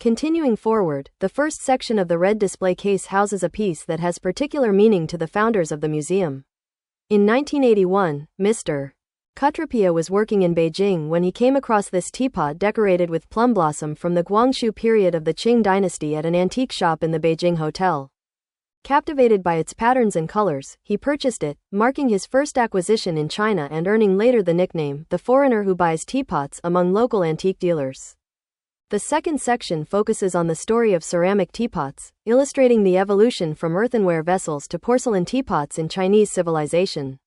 Continuing forward, the first section of the red display case houses a piece that has particular meaning to the founders of the museum. In 1981, Mr. Kutrapia was working in Beijing when he came across this teapot decorated with plum blossom from the Guangxu period of the Qing dynasty at an antique shop in the Beijing hotel. Captivated by its patterns and colors, he purchased it, marking his first acquisition in China and earning later the nickname, the foreigner who buys teapots, among local antique dealers. The second section focuses on the story of ceramic teapots, illustrating the evolution from earthenware vessels to porcelain teapots in Chinese civilization.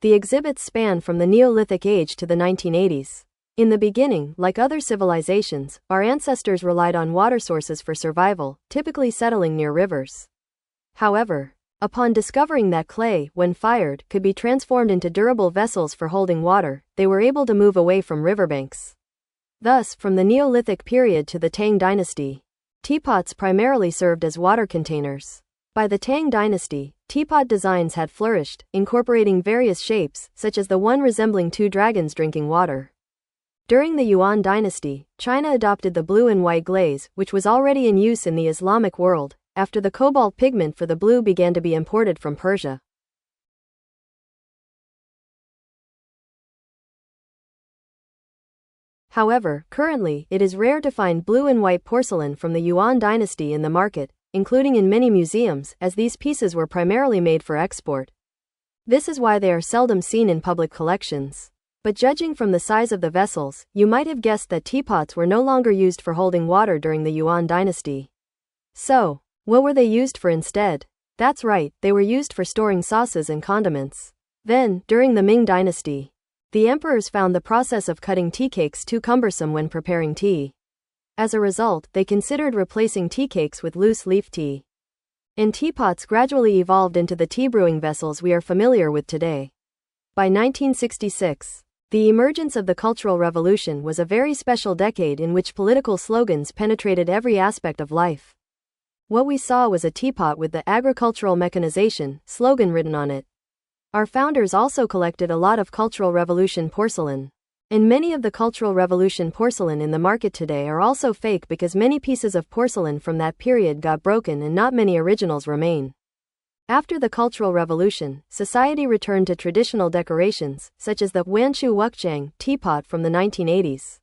The exhibits span from the Neolithic age to the 1980s. In the beginning, like other civilizations, our ancestors relied on water sources for survival, typically settling near rivers. However, upon discovering that clay, when fired, could be transformed into durable vessels for holding water, they were able to move away from riverbanks. Thus, from the Neolithic period to the Tang dynasty, teapots primarily served as water containers. By the Tang dynasty, teapot designs had flourished, incorporating various shapes, such as the one resembling two dragons drinking water. During the Yuan dynasty, China adopted the blue and white glaze, which was already in use in the Islamic world, after the cobalt pigment for the blue began to be imported from Persia. However, currently, it is rare to find blue and white porcelain from the Yuan dynasty in the market, including in many museums, as these pieces were primarily made for export. This is why they are seldom seen in public collections. But judging from the size of the vessels, you might have guessed that teapots were no longer used for holding water during the Yuan dynasty. So, what were they used for instead? That's right, they were used for storing sauces and condiments. Then, during the Ming dynasty, the emperors found the process of cutting tea cakes too cumbersome when preparing tea. As a result, they considered replacing tea cakes with loose leaf tea. And teapots gradually evolved into the tea brewing vessels we are familiar with today. By 1966, the emergence of the Cultural Revolution was a very special decade in which political slogans penetrated every aspect of life. What we saw was a teapot with the agricultural mechanization slogan written on it. Our founders also collected a lot of Cultural Revolution porcelain. And many of the Cultural Revolution porcelain in the market today are also fake because many pieces of porcelain from that period got broken and not many originals remain. After the Cultural Revolution, society returned to traditional decorations, such as the Wanchu Wukchang teapot from the 1980s.